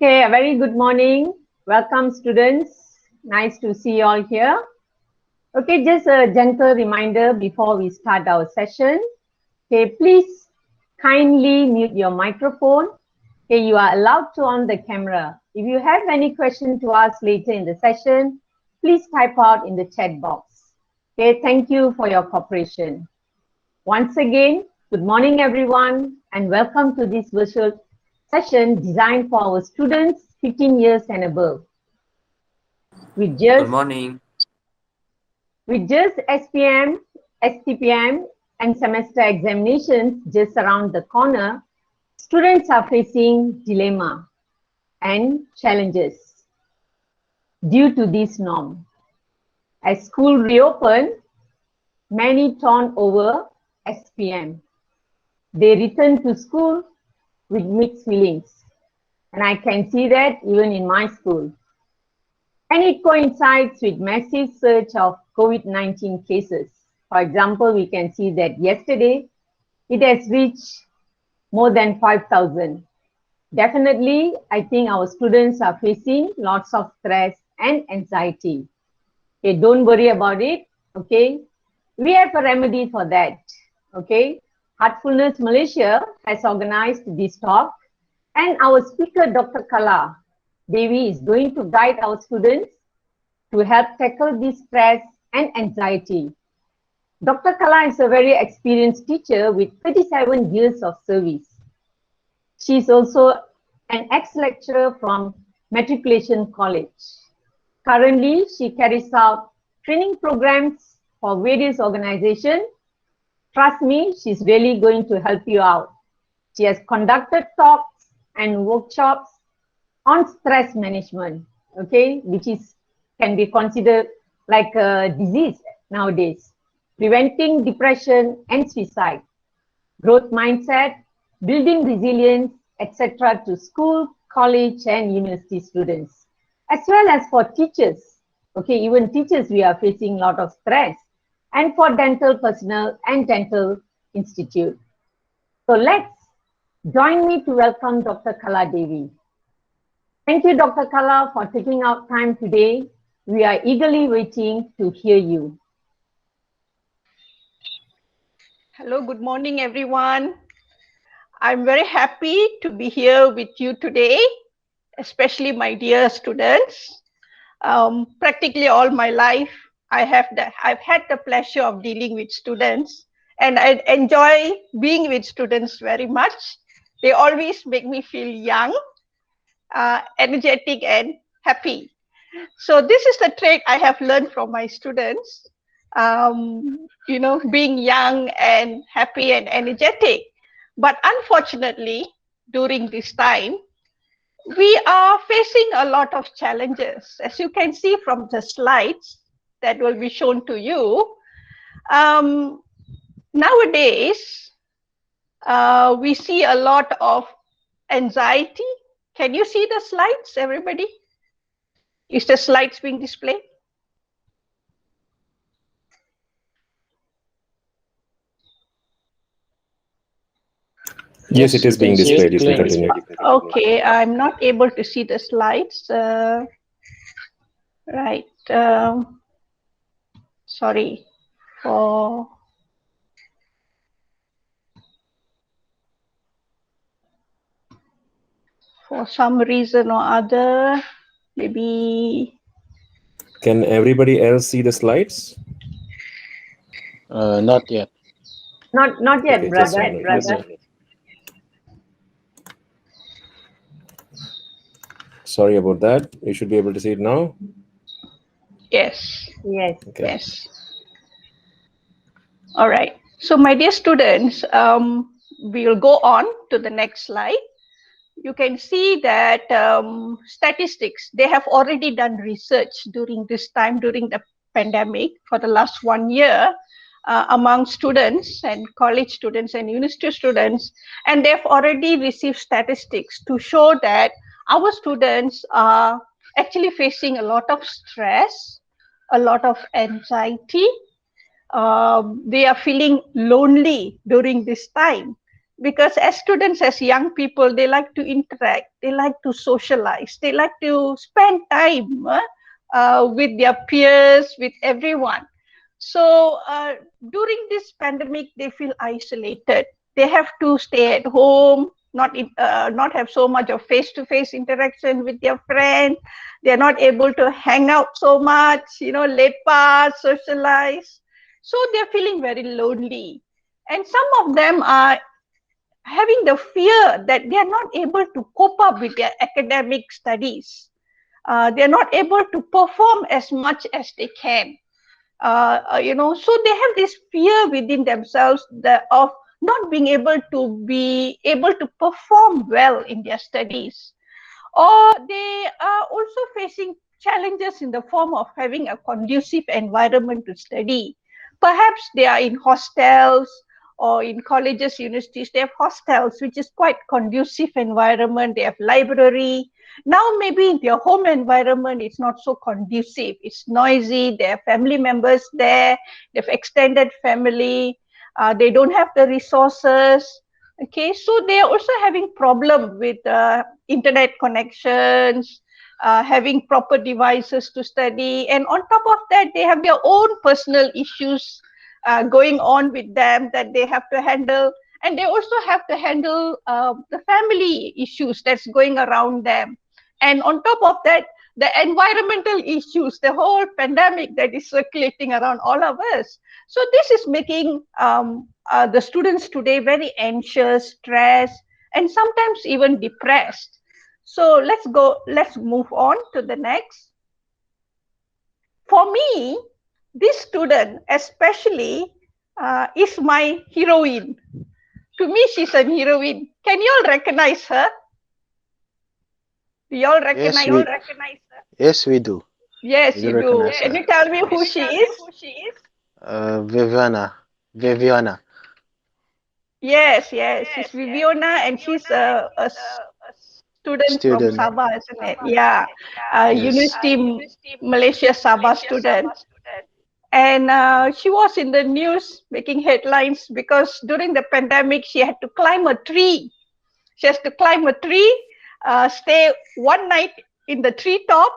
Okay, a very good morning. Welcome, students. Nice to see you all here. Okay, just a gentle reminder before we start our session. Okay, please kindly mute your microphone. Okay, you are allowed to on the camera. If you have any question to ask later in the session, please type out in the chat box. Okay, thank you for your cooperation. Once again, good morning, everyone, and welcome to this virtual session designed for our students 15 years and above. With Good morning. SPM, STPM, and semester examinations just around the corner, students are facing dilemma and challenges due to this norm. As school reopen, many turn over SPM. They return to school with mixed feelings. And I can see that even in my school. And it coincides with massive surge of COVID-19 cases. For example, we can see that yesterday, it has reached more than 5,000. Definitely, I think our students are facing lots of stress and anxiety. Okay, don't worry about it, okay? We have a remedy for that, okay? Heartfulness Malaysia has organized this talk, and our speaker, Dr. Kala Devi, is going to guide our students to help tackle this stress and anxiety. Dr. Kala is a very experienced teacher with 37 years of service. She is also an ex-lecturer from Matriculation College. Currently, she carries out training programs for various organizations. Trust me, she's really going to help you out. She has conducted talks and workshops on stress management, okay, which can be considered like a disease nowadays, preventing depression and suicide, growth mindset, building resilience, etc. to school, college, and university students, as well as for teachers. Okay, even teachers, we are facing a lot of stress, and for dental personnel and dental institute. So let's join me to welcome Dr. Kala Devi. Thank you, Dr. Kala, for taking out time today. We are eagerly waiting to hear you. Hello, good morning, everyone. I'm very happy to be here with you today, especially my dear students. Practically all my life, I've had the pleasure of dealing with students, and I enjoy being with students very much. They always make me feel young, energetic, and happy. So this is the trait I have learned from my students, being young and happy and energetic. But unfortunately, during this time, we are facing a lot of challenges. As you can see from the slides that will be shown to you, nowadays, we see a lot of anxiety. Can you see the slides, everybody? Is the slides being displayed? Yes, it is being displayed. You can continue. Okay, I'm not able to see the slides. Right. Sorry for some reason or other, maybe. Can everybody else see the slides? Not yet. Not yet, Okay, brother. Sorry about that. You should be able to see it now. Yes. Yes. Okay. Yes. All right. So my dear students, we will go on to the next slide. You can see that statistics, they have already done research during this time, during the pandemic for the last 1 year among students and college students and university students. And they've already received statistics to show that our students are actually facing a lot of stress, a lot of anxiety. They are feeling lonely during this time. because as students, as young people, they like to interact, they like to socialize, they like to spend time with their peers, with everyone. So during this pandemic, they feel isolated. They have to stay at home, not have so much of face-to-face interaction with their friends. They're not able to hang out so much, lepak, socialize. So they're feeling very lonely. And some of them are having the fear that they are not able to cope up with their academic studies. They are not able to perform as much as they can. So they have this fear within themselves of not being able to perform well in their studies. Or they are also facing challenges in the form of having a conducive environment to study. Perhaps they are in hostels, or in colleges, universities, they have hostels, which is quite conducive environment. They have library. Now maybe in their home environment, it's not so conducive. It's noisy. There are family members there. They have extended family. They don't have the resources. Okay, so they are also having problem with internet connections, having proper devices to study. And on top of that, they have their own personal issues going on with them that they have to handle. And they also have to handle the family issues that's going around them. And on top of that, the environmental issues, the whole pandemic that is circulating around all of us. So this is making the students today very anxious, stressed, and sometimes even depressed. So let's move on to the next. For me, this student especially is my heroine. To me, she's a heroine. Can you all recognize her? Do you all recognize her? Yes, we do. Yes, you do. Can you tell me who she is? Viviana. Yes, she's Viviana, and she's a student from Sabah, isn't it? Yeah, University Malaysia Sabah student. And she was in the news making headlines because during the pandemic, she had to climb a tree. She has to climb a tree, stay one night in the treetop,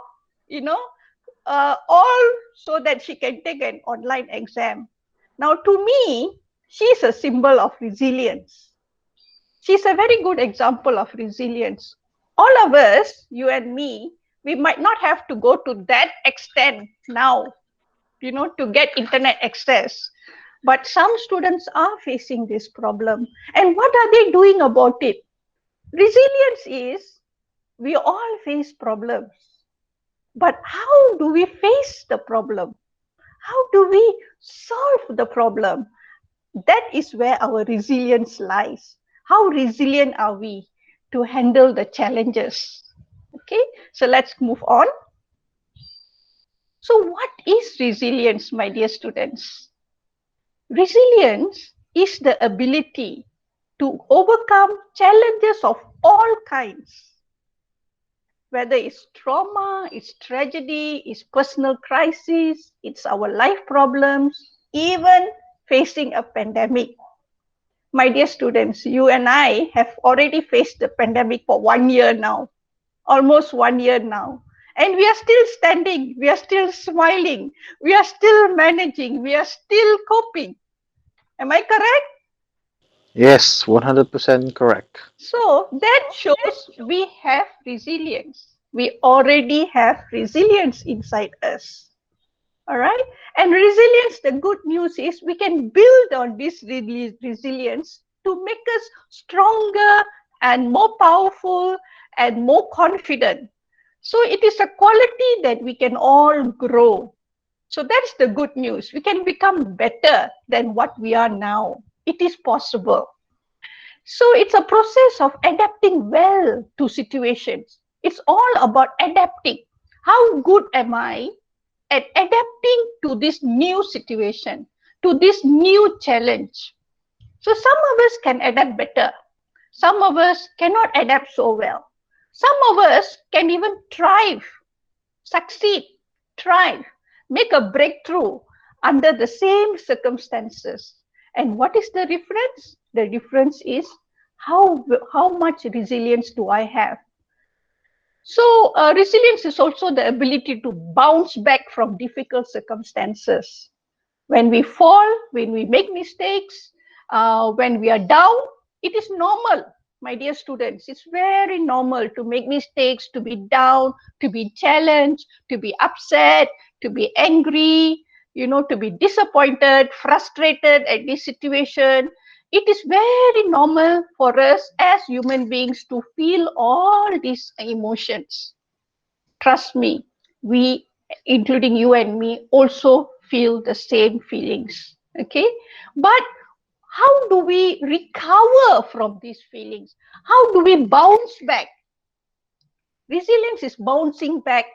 all so that she can take an online exam. Now, to me, she's a symbol of resilience. She's a very good example of resilience. All of us, you and me, we might not have to go to that extent now, to get internet access. But some students are facing this problem. And what are they doing about it? Resilience is, we all face problems. But how do we face the problem? How do we solve the problem? That is where our resilience lies. How resilient are we to handle the challenges? Okay, so let's move on. So what is resilience, my dear students? Resilience is the ability to overcome challenges of all kinds. Whether it's trauma, it's tragedy, it's personal crisis, it's our life problems, even facing a pandemic. My dear students, you and I have already faced the pandemic for 1 year now, almost 1 year now. And we are still standing, we are still smiling, we are still managing, we are still coping. Am I correct? Yes, 100% correct. So that shows we have resilience. We already have resilience inside us. All right. And resilience, the good news is we can build on this resilience to make us stronger and more powerful and more confident. So it is a quality that we can all grow. So that's the good news. We can become better than what we are now. It is possible. So it's a process of adapting well to situations. It's all about adapting. How good am I at adapting to this new situation, to this new challenge? So some of us can adapt better. Some of us cannot adapt so well. Some of us can even thrive, succeed, thrive, make a breakthrough under the same circumstances. And what is the difference? The difference is how much resilience do I have? So resilience is also the ability to bounce back from difficult circumstances. When we fall, when we make mistakes, when we are down, it is normal, my dear students. It's very normal to make mistakes, to be down, to be challenged, to be upset, to be angry, to be disappointed, frustrated at this situation. It is very normal for us as human beings to feel all these emotions. Trust me, we, including you and me, also feel the same feelings. Okay, but how do we recover from these feelings? How do we bounce back? Resilience is bouncing back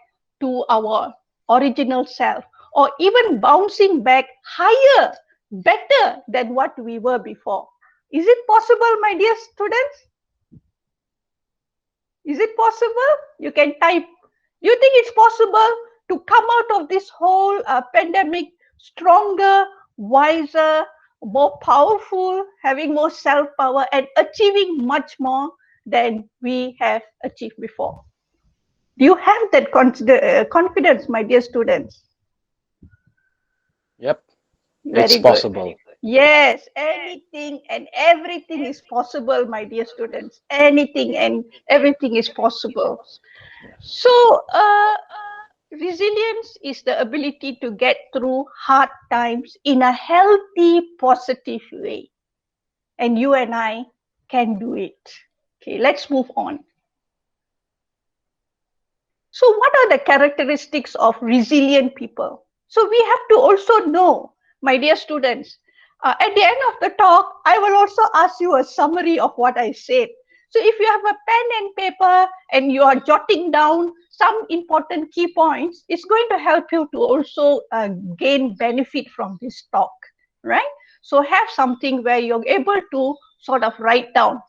to our original self, or even bouncing back higher, better than what we were before. Is it possible, my dear students? Is it possible? You can type. Do you think it's possible to come out of this whole pandemic stronger, wiser, more powerful, having more self-power, and achieving much more than we have achieved before? Do you have that confidence, my dear students? Yep. Very It's good. possible. Yes, anything and everything is possible, my dear students. Anything and everything is possible. Yes. So, resilience is the ability to get through hard times in a healthy, positive way. And you and I can do it. Okay, let's move on. So, what are the characteristics of resilient people? So, we have to also know, my dear students, at the end of the talk, I will also ask you a summary of what I said. So, if you have a pen and paper and you are jotting down some important key points, it's going to help you to also gain benefit from this talk, right? So, have something where you're able to sort of write down.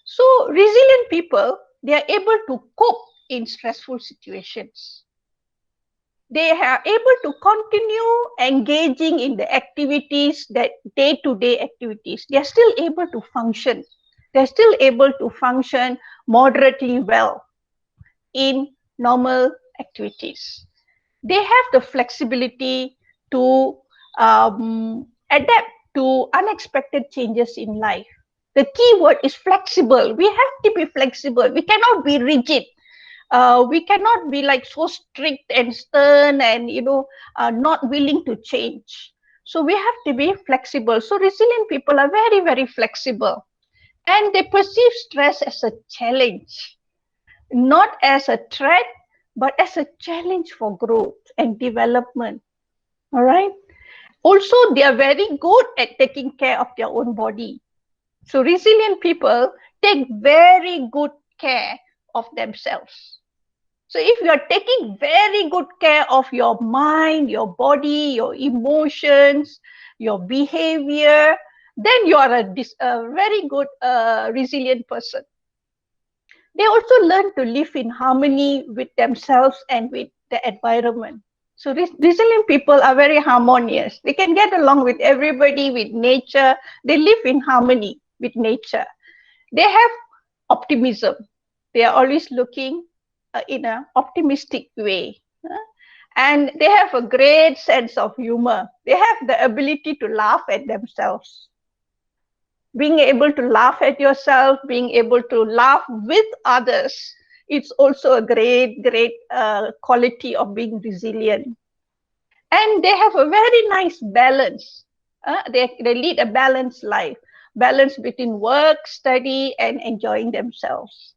So, resilient people, they are able to cope in stressful situations. They are able to continue engaging in the activities, that day-to-day activities. They are still able to function. They're still able to function moderately well in normal activities. They have the flexibility to adapt to unexpected changes in life. The key word is flexible. We have to be flexible. We cannot be rigid. We cannot be like so strict and stern and not willing to change. So we have to be flexible. So resilient people are very, very flexible, and they perceive stress as a challenge, not as a threat, but as a challenge for growth and development. All right. Also, they are very good at taking care of their own body. So resilient people take very good care of themselves. So if you are taking very good care of your mind, your body, your emotions, your behavior, then you are a very good resilient person. They also learn to live in harmony with themselves and with the environment. So resilient people are very harmonious. They can get along with everybody, with nature. They live in harmony with nature. They have optimism. They are always looking in an optimistic way. And they have a great sense of humor. They have the ability to laugh at themselves. Being able to laugh at yourself, being able to laugh with others, it's also a great quality of being resilient. And they have a very nice balance. They lead a balanced life, balance between work, study, and enjoying themselves.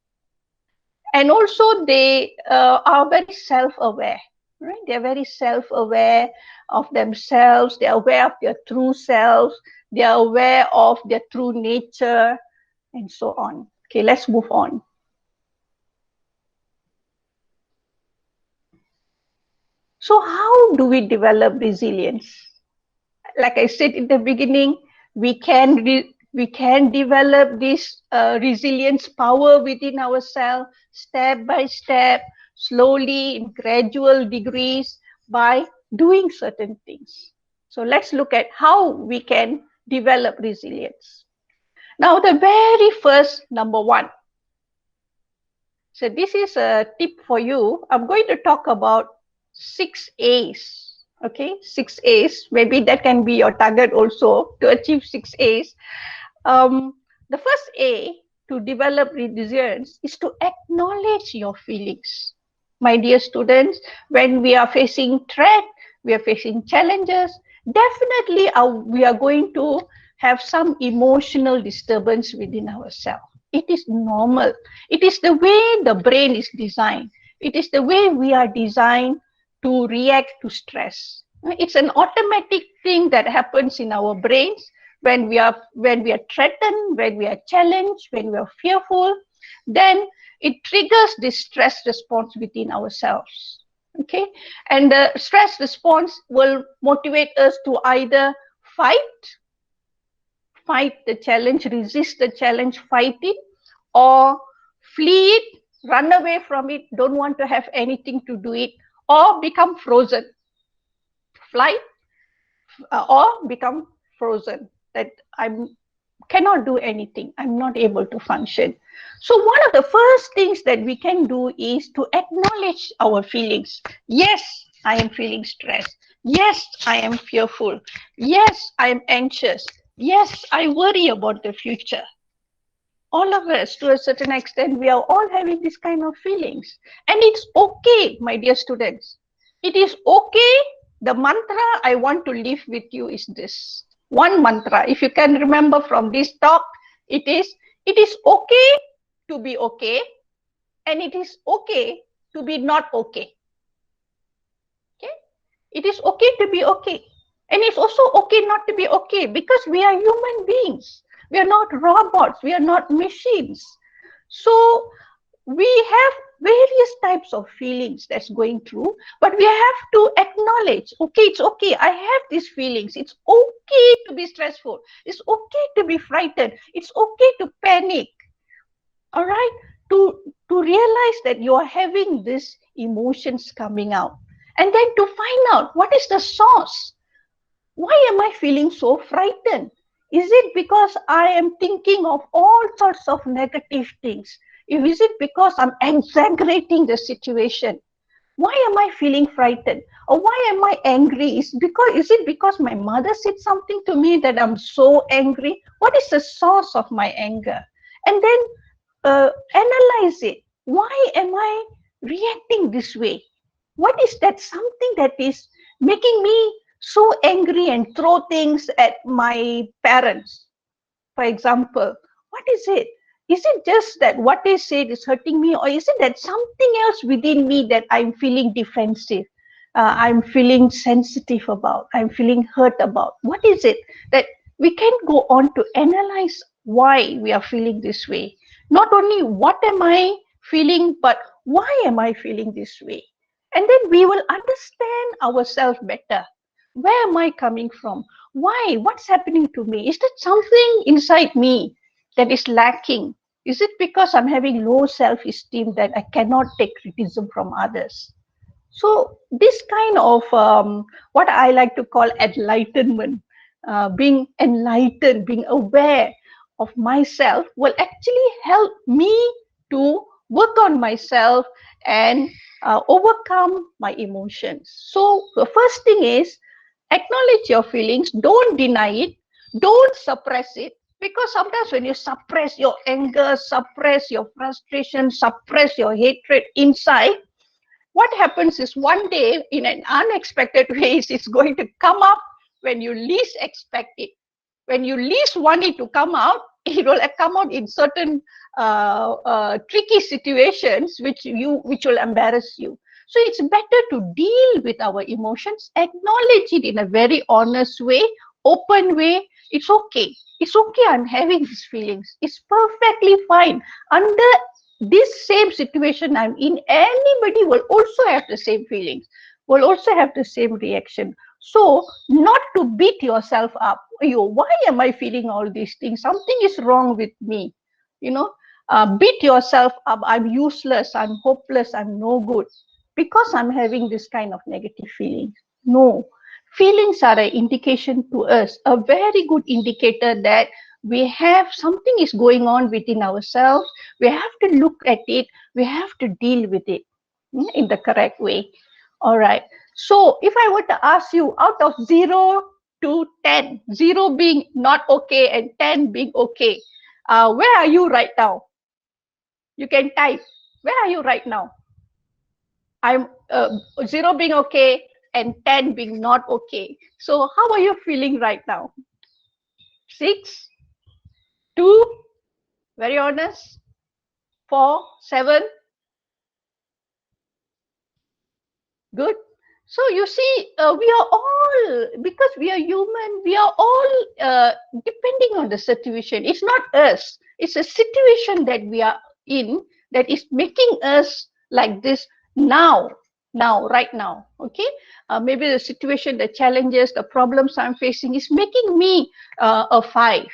And also they are very self-aware, right? They're very self-aware of themselves. They're aware of their true selves. They're aware of their true nature, and so on. Okay, let's move on. So how do we develop resilience? Like I said in the beginning, we can develop this resilience power within ourselves step by step, slowly, in gradual degrees, by doing certain things. So let's look at how we can develop resilience. Now, the very first number one. So this is a tip for you. I'm going to talk about 6 A's. Okay, 6 A's. Maybe that can be your target also to achieve 6 A's. The first A to develop resilience is to acknowledge your feelings. My dear students, when we are facing threat, we are facing challenges, definitely we are going to have some emotional disturbance within ourselves. It is normal. It is the way the brain is designed. It is the way we are designed to react to stress. It's an automatic thing that happens in our brains when we are threatened, when we are challenged, when we are fearful. Then it triggers this stress response within ourselves. Okay, and the stress response will motivate us to either fight the challenge, resist the challenge, fight it, or flee it, run away from it, don't want to have anything to do it, or become frozen. Fly or become frozen, that I cannot do anything, I'm not able to function. So one of the first things that we can do is to acknowledge our feelings. Yes, I am feeling stressed. Yes, I am fearful. Yes, I am anxious. Yes, I worry about the future. All of us, to a certain extent, we are all having this kind of feelings. And it's okay, my dear students. It is okay. The mantra I want to leave with you is this. One mantra, if you can remember from this talk, it is okay to be okay, and it is okay to be not okay. Okay? It is okay to be okay. And it's also okay not to be okay, because we are human beings. We are not robots. We are not machines. So we have various types of feelings that's going through, but we have to acknowledge, okay, it's okay, I have these feelings. It's okay to be stressful. It's okay to be frightened. It's okay to panic. All right? To realize that you are having these emotions coming out. And then to find out what is the source. Why am I feeling so frightened? Is it because I am thinking of all sorts of negative things? Is it because I'm exaggerating the situation? Why am I feeling frightened? Or why am I angry? Is it because my mother said something to me that I'm so angry? What is the source of my anger? And then analyze it. Why am I reacting this way? What is that something that is making me so angry and throw things at my parents? For example, what is it? Is it just that what they said is hurting me, or is it that something else within me that I'm feeling defensive? I'm feeling sensitive about, I'm feeling hurt about. What is it that we can go on to analyze why we are feeling this way? Not only what am I feeling, but why am I feeling this way? And then we will understand ourselves better. Where am I coming from? Why? What's happening to me? Is there something inside me that is lacking? Is it because I'm having low self-esteem that I cannot take criticism from others? So this kind of what I like to call enlightenment, being enlightened, being aware of myself will actually help me to work on myself and overcome my emotions. So the first thing is acknowledge your feelings, don't deny it, don't suppress it. Because sometimes when you suppress your anger, suppress your frustration, suppress your hatred inside, what happens is one day in an unexpected way it's going to come up when you least expect it. When you least want it to come out, it will come out in certain tricky situations which will embarrass you. So it's better to deal with our emotions, acknowledge it in a very honest way, open way. It's okay. It's okay, I'm having these feelings. It's perfectly fine. Under this same situation I'm in, anybody will also have the same feelings, will also have the same reaction. So not to beat yourself up. Why am I feeling all these things? Something is wrong with me. Beat yourself up. I'm useless. I'm hopeless. I'm no good because I'm having this kind of negative feelings. No. Feelings are an indication to us, a very good indicator that We have something is going on within ourselves. We have to look at it. We have to deal with it in the correct way. All right. So if I were to ask you out of 0 to 10, 0 being not okay and 10 being okay, where are you right now? You can type. Where are you right now? I'm 0 being okay and 10 being not okay. So how are you feeling right now? 6, 2, very honest, 4, 7, good. So you see, we are all, because we are human, we are all depending on the situation. It's not us. It's a situation that we are in that is making us like this now, right now. Okay. Maybe the situation, the challenges, the problems I'm facing is making me a 5.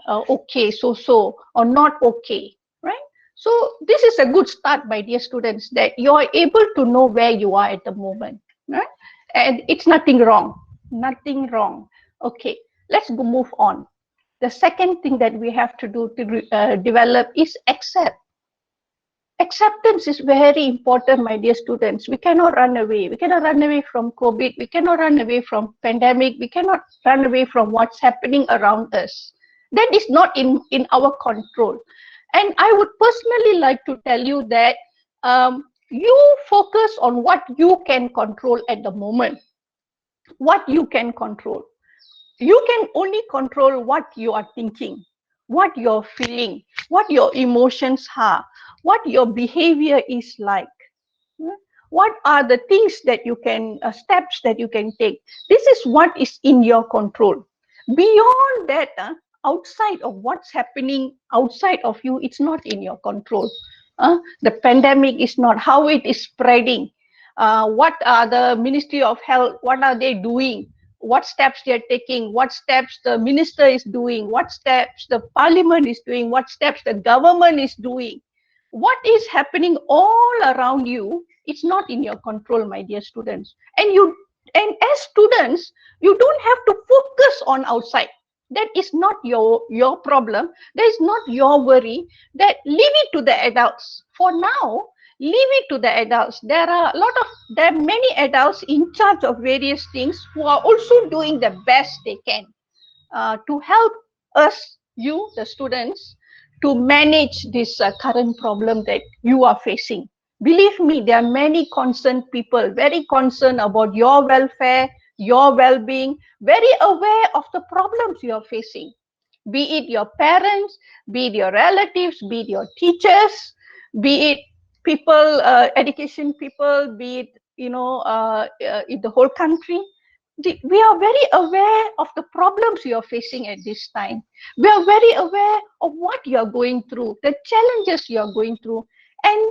Okay, so, or not okay, right? So this is a good start, my dear students, that you are able to know where you are at the moment, right? And it's nothing wrong, nothing wrong. Okay, let's go move on. The second thing that we have to do to develop is accept. Acceptance is very important, my dear students. We cannot run away. We cannot run away from COVID. We cannot run away from pandemic. We cannot run away from what's happening around us. That is not in our control. And I would personally like to tell you that you focus on what you can control at the moment. What you can control. You can only control what you are thinking, what you're feeling, what your emotions are, what your behavior is like. What are the things that you can, steps that you can take? This is what is in your control. Beyond that, outside of what's happening outside of you, it's not in your control. The pandemic is not, how it is spreading. What are the Ministry of Health, what are they doing? What steps they are taking, what steps the minister is doing, what steps the parliament is doing, what steps the government is doing. What is happening all around you, it's not in your control, my dear students. And as students, you don't have to focus on outside. That is not your problem. That is not your worry. That leave it to the adults. For now, leave it to the adults. There are many adults in charge of various things who are also doing the best they can to help us, you, the students, to manage this current problem that you are facing. Believe me, there are many concerned people, very concerned about your welfare, your well-being, very aware of the problems you are facing. Be it your parents, be it your relatives, be it your teachers, be it people, education people, be it, in the whole country. We are very aware of the problems you are facing at this time. We are very aware of what you are going through, the challenges you are going through. And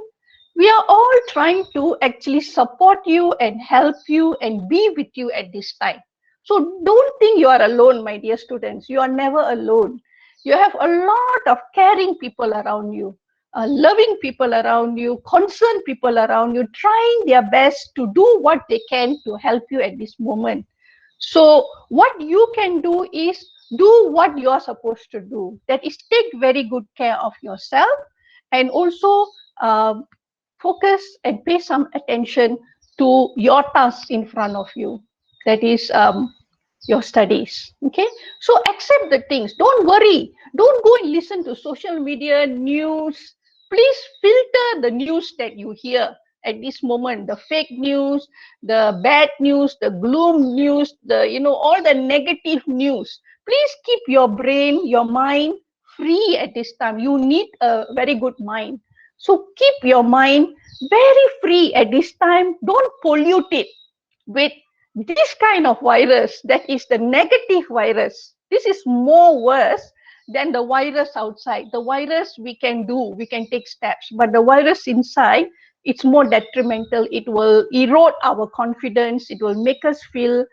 we are all trying to actually support you and help you and be with you at this time. So don't think you are alone, my dear students. You are never alone. You have a lot of caring people around you, loving people around you, concerned people around you, trying their best to do what they can to help you at this moment. So what you can do is do what you are supposed to do. That is, take very good care of yourself, and also focus and pay some attention to your tasks in front of you. That is your studies. Okay, so accept the things. Don't worry. Don't go and listen to social media news. Please filter the news that you hear at this moment, the fake news, the bad news, the gloom news, all the negative news. Please keep your brain, your mind free at this time. You need a very good mind. So keep your mind very free at this time. Don't pollute it with this kind of virus, that is the negative virus. This is more worse than the virus outside. The virus we can take steps, but the virus inside, it's more detrimental. It will erode our confidence. It will make us feel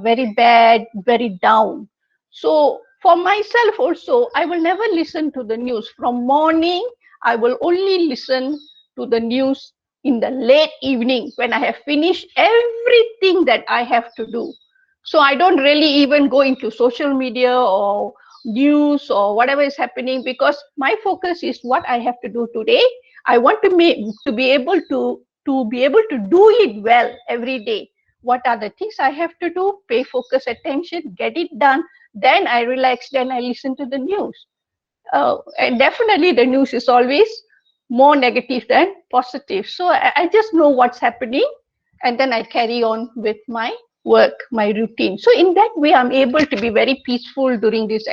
very bad, very down. So for myself also, I will never listen to the news. From morning, I will only listen to the news in the late evening when I have finished everything that I have to do. So I don't really even go into social media or news or whatever is happening, because my focus is what I have to do today. I want to be able to do it well every day. What are the things I have to do? Pay focus attention, get it done. Then I relax. Then I listen to the news. And definitely the news is always more negative than positive. So I just know what's happening, and then I carry on with my work, my routine. So in that way, I'm able to be very peaceful during this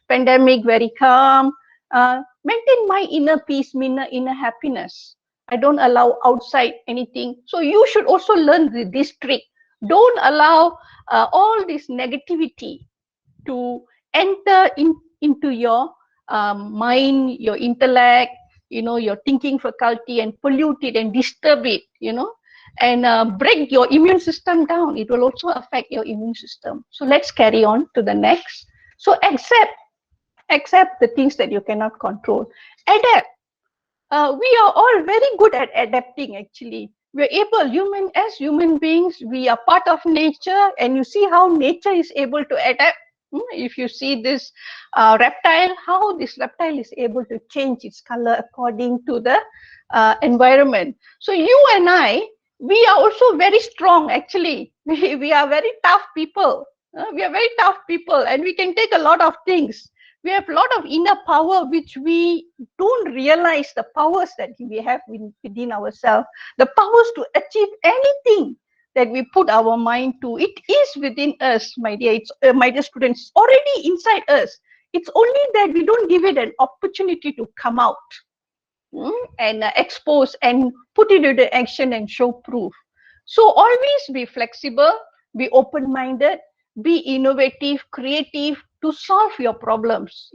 pandemic, very calm, maintain my inner peace, inner happiness. I don't allow outside anything. So you should also learn this trick. Don't allow all this negativity to enter into your mind, your intellect, your thinking faculty, and pollute it and disturb it, and break your immune system down. It will also affect your immune system. So let's carry on to the next. So accept the things that you cannot control. Adapt. We are all very good at adapting, actually. We're able, as human beings, we are part of nature, and you see how nature is able to adapt. If you see this reptile, how this reptile is able to change its color according to the environment. So you and I, we are also very strong, actually. We are very tough people. We are very tough people, and we can take a lot of things. We have a lot of inner power, which we don't realize the powers that we have within ourselves, the powers to achieve anything that we put our mind to. It is within us, my dear. It's my dear students, already inside us. It's only that we don't give it an opportunity to come out and expose and put it into action and show proof. So always be flexible, be open-minded, be innovative, creative to solve your problems.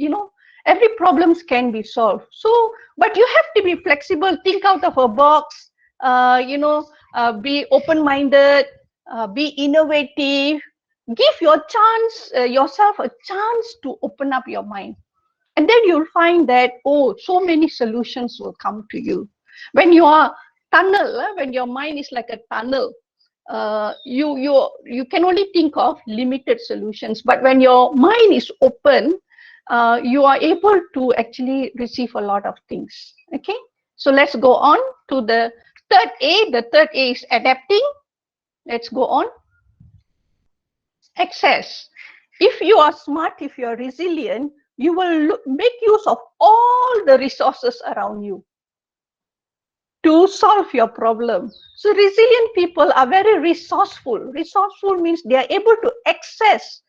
Every problems can be solved. So, but you have to be flexible, think out of a box, be open-minded, be innovative, give yourself a chance to open up your mind. And then you'll find that, so many solutions will come to you. When you are when your mind is like a tunnel, you can only think of limited solutions. But when your mind is open, you are able to actually receive a lot of things. Okay, so let's go on to the third A. The third A is adapting. Let's go on. Access. If you are smart, if you are resilient, you will make use of all the resources around you to solve your problem. So resilient people are very resourceful. Resourceful means they are able to access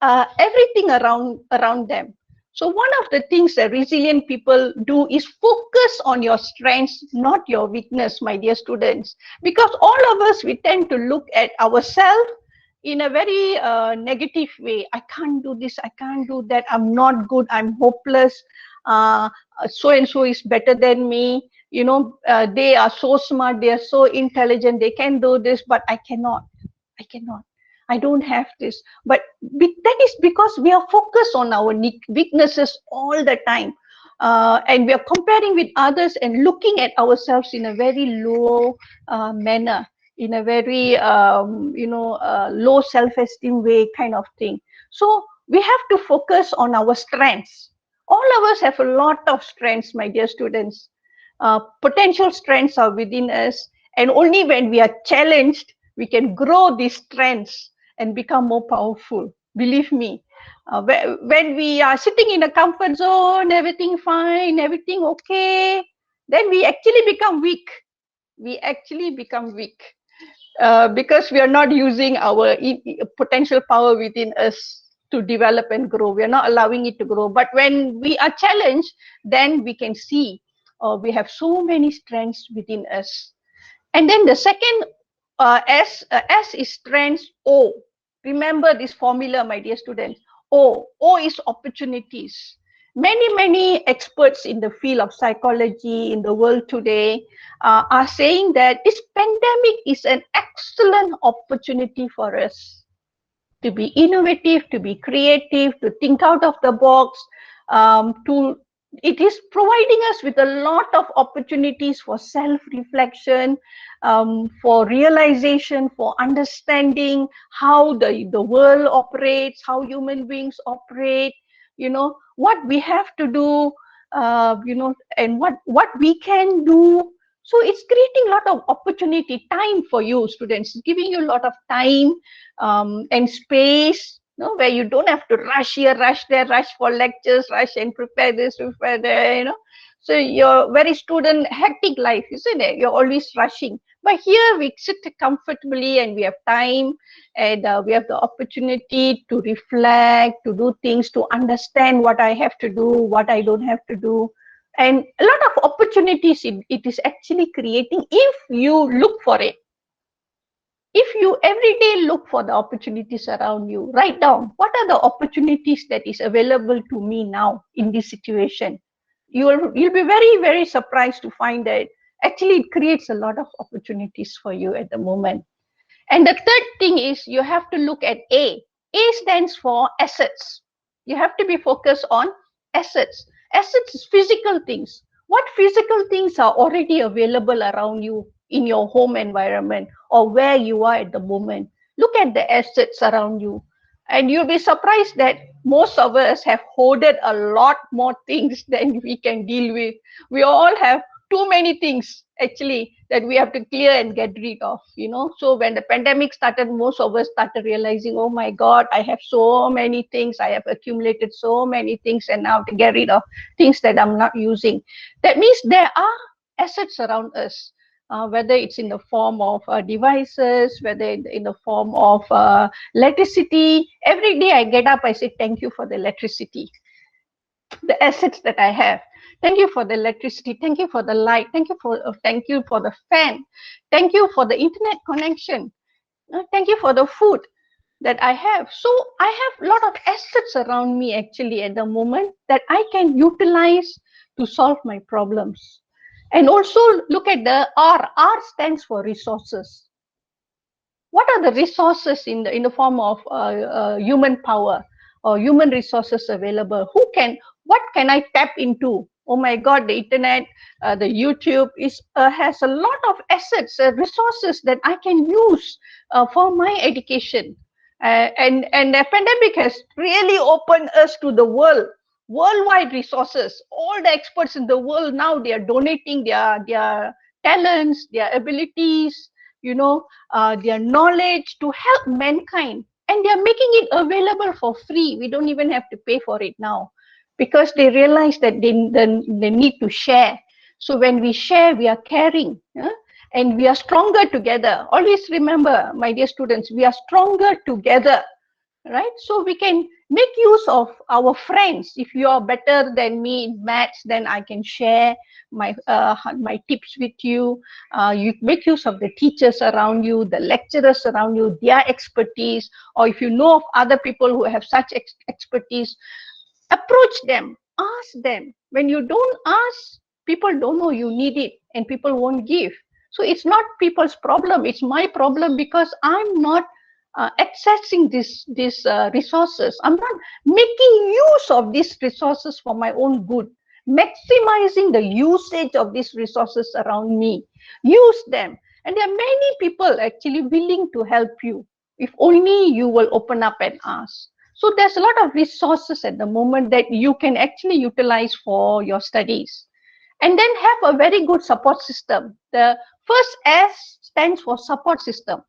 everything around them. So one of the things that resilient people do is focus on your strengths, not your weakness, my dear students. Because all of us, we tend to look at ourselves in a very negative way. I can't do this, I can't do that, I'm not good, I'm hopeless, so-and-so is better than me, they are so smart, they are so intelligent, they can do this, but I cannot, I don't have this. But that is because we are focused on our weaknesses all the time. And we are comparing with others and looking at ourselves in a very low manner, in a very low self-esteem way kind of thing. So we have to focus on our strengths. All of us have a lot of strengths, my dear students. Potential strengths are within us, and only when we are challenged, we can grow these strengths and become more powerful. Believe me, when we are sitting in a comfort zone, everything fine, everything okay, then we actually become weak. Because we are not using our potential power within us to develop and grow. We are not allowing it to grow. But when we are challenged, then we can see we have so many strengths within us. And then the second S is strengths. O. Remember this formula, my dear students. O is opportunities. Many experts in the field of psychology in the world today are saying that this pandemic is an excellent opportunity for us to be innovative, to be creative, to think out of the box. It is providing us with a lot of opportunities for self-reflection, for realization, for understanding how the world operates, how human beings operate. you know, what we have to do, you know, and what we can do. So it's creating a lot of opportunity, time for you students, giving you a lot of time and space, you know, where you don't have to rush here, rush there, rush for lectures, rush and prepare this, prepare there, you know. So you're very student hectic life, isn't it? You're always rushing. But here we sit comfortably and we have time, and we have the opportunity to reflect, to do things, to understand what I have to do, what I don't have to do. And a lot of opportunities it is actually creating if you look for it. If you every day look for the opportunities around you, write down what are the opportunities that is available to me now in this situation. You'll be very, very surprised to find that actually it creates a lot of opportunities for you at the moment. And the third thing is you have to look at A. A stands for assets. You have to be focused on assets. Assets is physical things. What physical things are already available around you in your home environment or where you are at the moment? Look at the assets around you. And you'll be surprised that most of us have hoarded a lot more things than we can deal with. We all have too many things actually that we have to clear and get rid of, you know. So when the pandemic started, most of us started realizing, oh my God, I have so many things, I have accumulated so many things, and now to get rid of things that I'm not using. That means there are assets around us, whether it's in the form of devices, whether in the form of electricity. Every day I get up, I say thank you for the electricity, the assets that I have. Thank you for the electricity. Thank you for the light. Thank you for the fan. Thank you for the internet connection. Thank you for the food that I have. So I have a lot of assets around me actually at the moment that I can utilize to solve my problems. And also look at the R. R stands for resources. What are the resources in the form of human power or human resources available? What can I tap into? Oh my God, the internet, the YouTube has a lot of assets, resources that I can use for my education. And the pandemic has really opened us to the worldwide resources. All the experts in the world now, they are donating their talents, their abilities, you know, their knowledge to help mankind, and they are making it available for free. We don't even have to pay for it now, because they realize that they need to share. So when we share, we are caring, and we are stronger together. Always remember, my dear students, we are stronger together, right? So we can make use of our friends. If you are better than me in maths, then I can share my tips with you. You make use of the teachers around you, the lecturers around you, their expertise. Or if you know of other people who have such expertise, approach them, ask them. When you don't ask, people don't know you need it, and people won't give. So it's not people's problem, it's my problem, because I'm not accessing these resources. I'm not making use of these resources for my own good, maximizing the usage of these resources around me. Use them. And there are many people actually willing to help you if only you will open up and ask. So there's a lot of resources at the moment that you can actually utilize for your studies. And then have a very good support system. The first S stands for support system.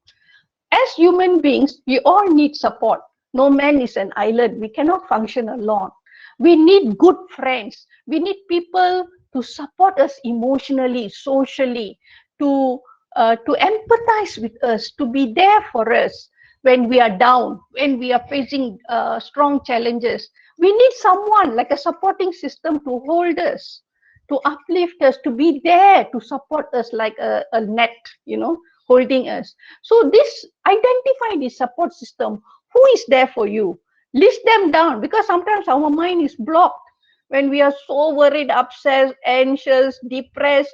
As human beings, we all need support. No man is an island. We cannot function alone. We need good friends. We need people to support us emotionally, socially, to empathize with us, to be there for us when we are down, when we are facing strong challenges. We need someone like a supporting system to hold us, to uplift us, to be there to support us like a net, you know, holding us. So this, identify the support system. Who is there for you? List them down, because sometimes our mind is blocked. When we are so worried, upset, anxious, depressed,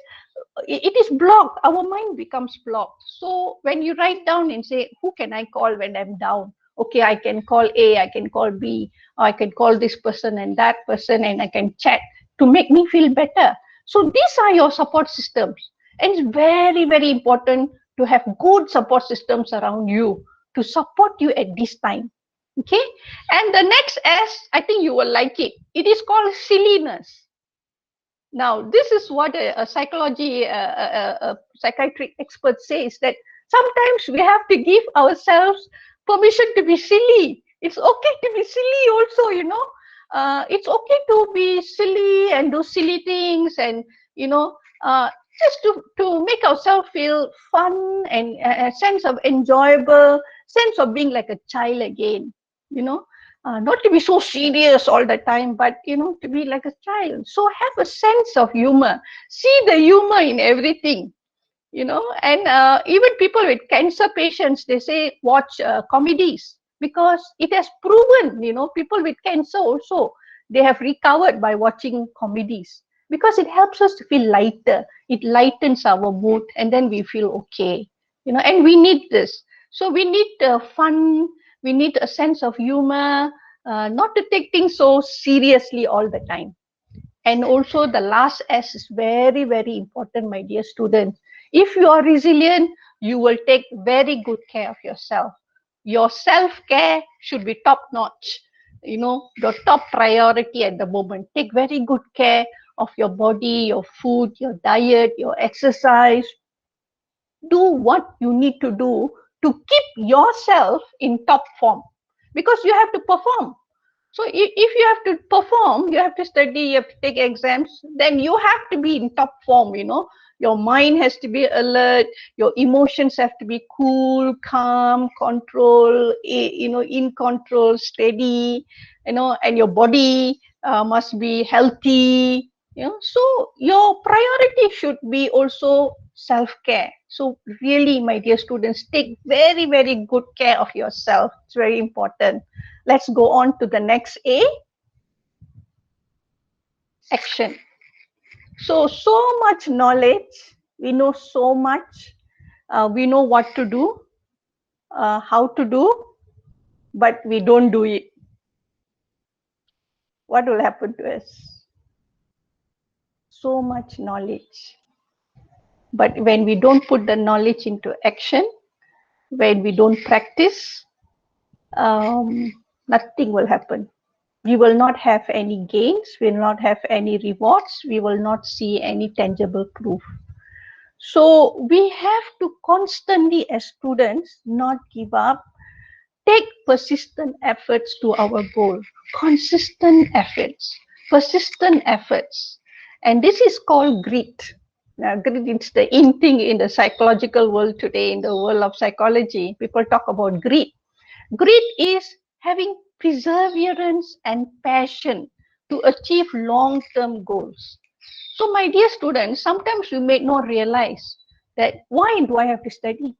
it is blocked. Our mind becomes blocked. So when you write down and say, who can I call when I'm down? Okay, I can call A, I can call B, or I can call this person and that person, and I can chat to make me feel better. So these are your support systems. And it's very, very important to have good support systems around you to support you at this time. Okay, and the next S, I think you will like it. It is called silliness. Now, this is what a psychiatric expert says, that sometimes we have to give ourselves permission to be silly. It's okay to be silly also, you know. It's okay to be silly and do silly things, and you know, just to make ourselves feel fun and a sense of enjoyable, sense of being like a child again, you know. Not to be so serious all the time, but you know, to be like a child. So have a sense of humor. See the humor in everything, you know. And even people with cancer patients, they say watch comedies, because it has proven, you know, people with cancer also, they have recovered by watching comedies, because it helps us to feel lighter. It lightens our mood, and then we feel okay, you know. And we need this. So we need fun, we need a sense of humor, not to take things so seriously all the time. And also the last S is very, very important, my dear students. If you are resilient, you will take very good care of yourself. Your self-care should be top notch. You know, your top priority at the moment. Take very good care of your body, your food, your diet, your exercise. Do what you need to do to keep yourself in top form, because you have to perform. So if you have to perform, you have to study, you have to take exams, then you have to be in top form, you know. Your mind has to be alert, your emotions have to be cool, calm, control, you know, in control, steady, you know, and your body must be healthy, you know. So your priority should be also self-care. So really, my dear students, take very, very good care of yourself. It's very important. Let's go on to the next A, action. So much knowledge, we know so much, we know what to do, how to do, but we don't do it. What will happen to us? So much knowledge, but when we don't put the knowledge into action, when we don't practice, nothing will happen. We will not have any gains, we will not have any rewards, we will not see any tangible proof. So we have to constantly, as students, not give up, take persistent efforts to our goal. Consistent efforts, persistent efforts. And this is called grit. Now, grit is the in thing in the psychological world today, in the world of psychology. People talk about grit. Grit is having perseverance and passion to achieve long-term goals. So, my dear students, sometimes you may not realize that why do I have to study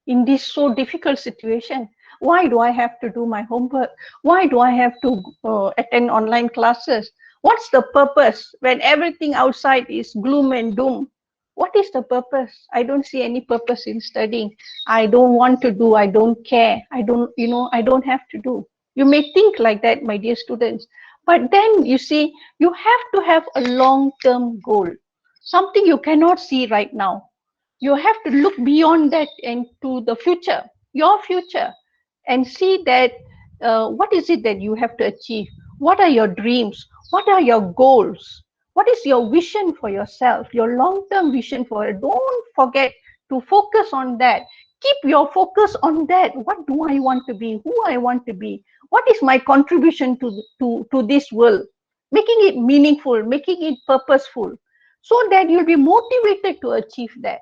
in this so difficult situation? Why do I have to do my homework? Why do I have to attend online classes? What's the purpose when everything outside is gloom and doom? What is the purpose? I don't see any purpose in studying. I don't want to do. I don't care. I don't, you know, I don't have to do. You may think like that, my dear students. But then you see, you have to have a long-term goal, something you cannot see right now. You have to look beyond that into the future, your future, and see that what is it that you have to achieve? What are your dreams? What are your goals? What is your vision for yourself, your long-term vision for it? Don't forget to focus on that. Keep your focus on that. What do I want to be? Who I want to be? What is my contribution to this world? Making it meaningful, making it purposeful, so that you'll be motivated to achieve that.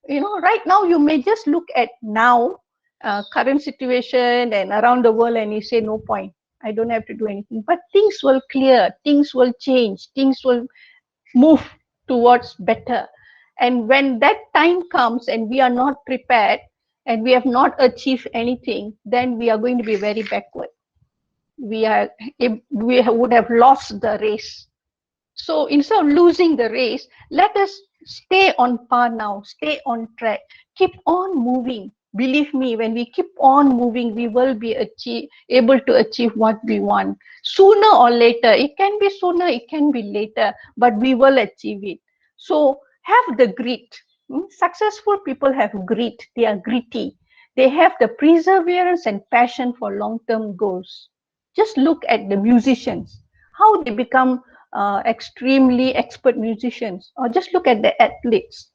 You know, right now you may just look at now current situation and around the world, and you say no point, I don't have to do anything. But things will clear, things will change, things will move towards better. And when that time comes and we are not prepared and we have not achieved anything, then we are going to be very backward. We would have lost the race. So instead of losing the race, let us stay on par now, stay on track, keep on moving. Believe me, when we keep on moving, we will be able to achieve what we want. Sooner or later, it can be sooner, it can be later, but we will achieve it. So have the grit. Successful people have grit, they are gritty. They have the perseverance and passion for long-term goals. Just look at the musicians, how they become extremely expert musicians, or just look at the athletes.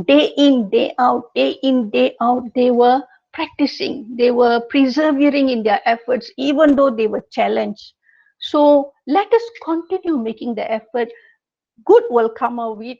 Day in, day out, day in, day out, they were practicing, they were persevering in their efforts, even though they were challenged. So let us continue making the effort. Good will come out of it,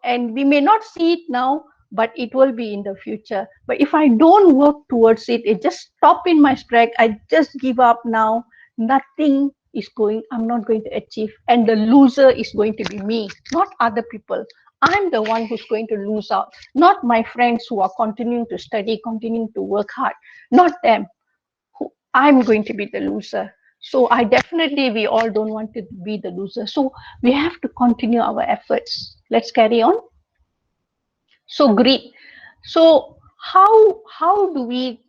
and we may not see it now, but it will be in the future. But if I don't work towards it, it just stop in my track, I just give up now, nothing is going, I'm not going to achieve, and the loser is going to be me, not other people. I'm the one who's going to lose out, not my friends who are continuing to study, continuing to work hard, not them. I'm going to be the loser. So we all don't want to be the loser. So we have to continue our efforts. Let's carry on. So greed. So how do we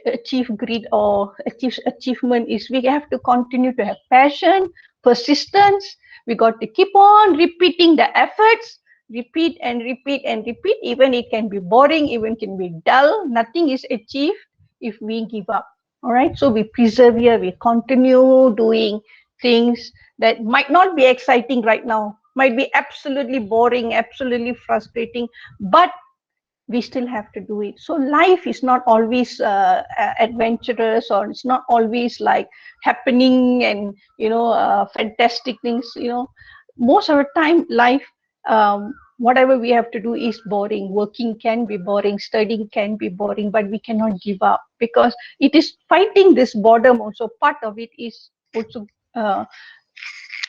achieve greed or achieve achievement? Is we have to continue to have passion, persistence. We got to keep on repeating the efforts, repeat and repeat and repeat. Even it can be boring, even it can be dull. Nothing is achieved if we give up. All right, so we persevere, we continue doing things that might not be exciting right now, might be absolutely boring, absolutely frustrating, but we still have to do it. So life is not always adventurous, or it's not always like happening and fantastic things. Most of the time life, whatever we have to do is boring. Working can be boring, studying can be boring, but we cannot give up, because it is fighting this boredom also. Part of it is also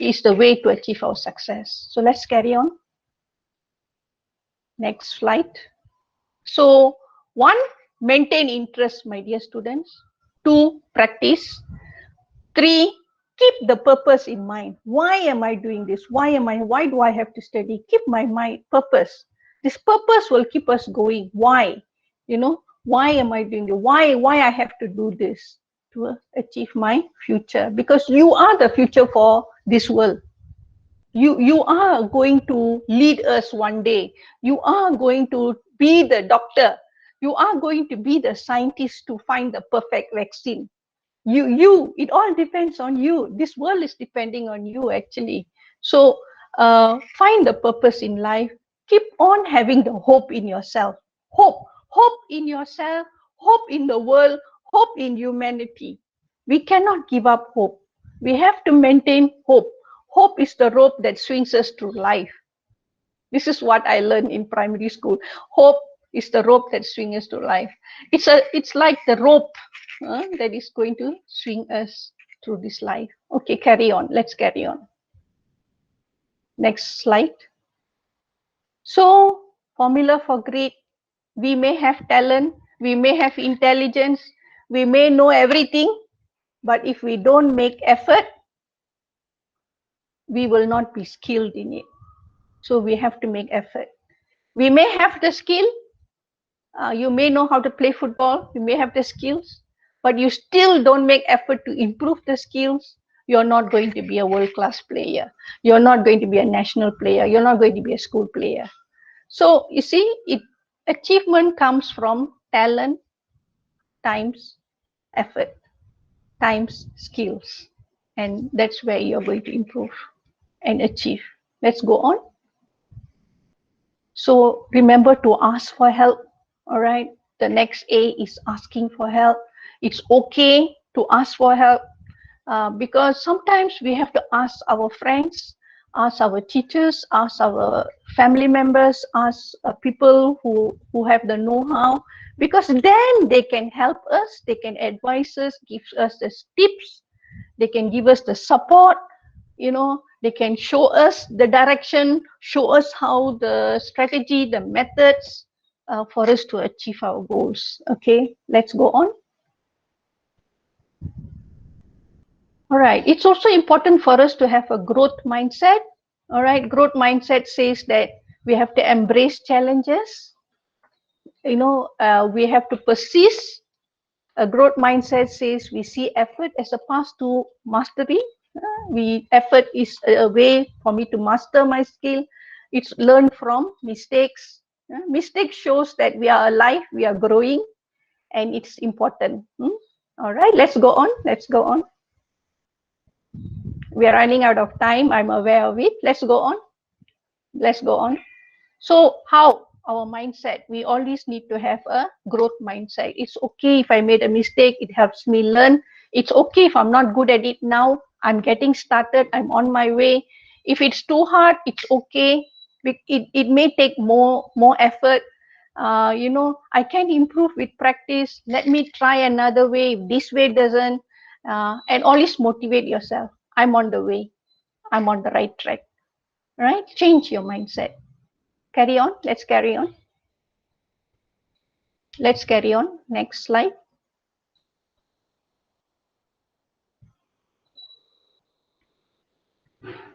is the way to achieve our success. So let's carry on. Next slide. So 1, maintain interest, my dear students. 2, practice. 3, keep the purpose in mind. Why am I doing this? Why do I have to study? Keep my mind purpose. This purpose will keep us going. Why? Why am I doing this? Why I have to do this? To achieve my future. Because you are the future for this world. You are going to lead us one day. You are going to be the doctor. You are going to be the scientist to find the perfect vaccine. It all depends on you. This world is depending on you, actually. So find the purpose in life. Keep on having the hope in yourself. Hope in yourself, hope in the world, hope in humanity. We cannot give up hope. We have to maintain hope. Hope is the rope that swings us through life. This is what I learned in primary school. Hope is the rope that swings us through life. It's like the rope that is going to swing us through this life. Okay, carry on. Let's carry on. Next slide. So, formula for greed. We may have talent, we may have intelligence, we may know everything, but if we don't make effort, we will not be skilled in it. So we have to make effort. We may have the skill. You may know how to play football. You may have the skills, but you still don't make effort to improve the skills. You're not going to be a world-class player. You're not going to be a national player. You're not going to be a school player. So you see, achievement comes from talent times effort times skills. And that's where you're going to improve and achieve. Let's go on. So remember to ask for help. All right. The next A is asking for help. It's okay to ask for help because sometimes we have to ask our friends, ask our teachers, ask our family members, ask people who have the know-how, because then they can help us, they can advise us, give us the tips, they can give us the support, they can show us the direction, show us how the strategy, the methods for us to achieve our goals. Okay, let's go on. All right, it's also important for us to have a growth mindset. All right, growth mindset says that we have to embrace challenges. We have to persist. A growth mindset says we see effort as a path to mastery. Effort is a way for me to master my skill. It's learn from mistakes. Mistake shows that we are alive, we are growing, and it's important. All right, let's go on. Let's go on. We are running out of time. I'm aware of it. Let's go on. Let's go on. So how our mindset? We always need to have a growth mindset. It's okay if I made a mistake. It helps me learn. It's okay if I'm not good at it now. I'm getting started. I'm on my way. If it's too hard, it's okay. It may take more effort. I can improve with practice. Let me try another way. If this way doesn't, and always motivate yourself. I'm on the way. I'm on the right track. Right? Change your mindset. Carry on. Let's carry on. Let's carry on. Next slide.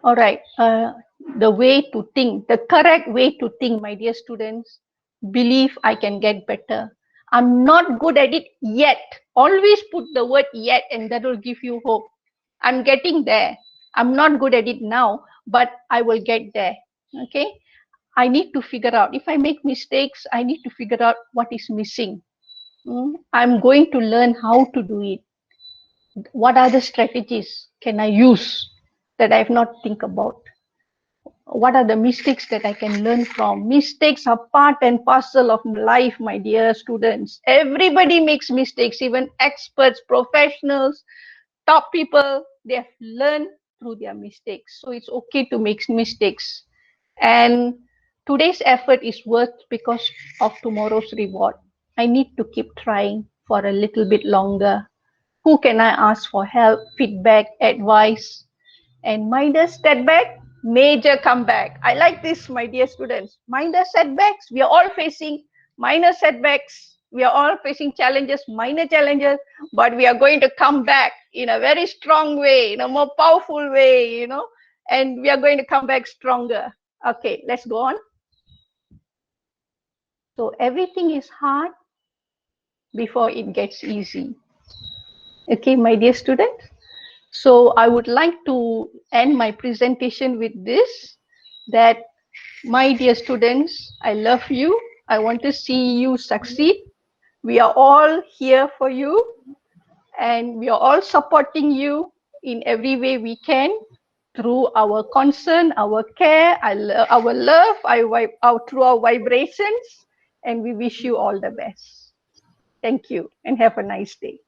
All right. The way to think, the correct way to think, my dear students, believe I can get better. I'm not good at it yet. Always put the word yet, and that will give you hope. I'm getting there. I'm not good at it now, but I will get there. Okay. I need to figure out, if I make mistakes, I need to figure out what is missing. I'm going to learn how to do it. What other strategies can I use that I've not think about? What are the mistakes that I can learn from? Mistakes are part and parcel of life, my dear students. Everybody makes mistakes, even experts, professionals, top people, they have learned through their mistakes. So it's okay to make mistakes. And today's effort is worth because of tomorrow's reward. I need to keep trying for a little bit longer. Who can I ask for help, feedback, advice? And minor setback, major comeback. I like this, my dear students. Minor setbacks, we are all facing minor setbacks. We are all facing challenges, minor challenges, but we are going to come back in a very strong way, in a more powerful way, and we are going to come back stronger. Okay, let's go on. So everything is hard before it gets easy. Okay, my dear students. So I would like to end my presentation with this, that my dear students, I love you. I want to see you succeed. We are all here for you, and we are all supporting you in every way we can through our concern, our care, our love, through our vibrations, and we wish you all the best. Thank you, and have a nice day.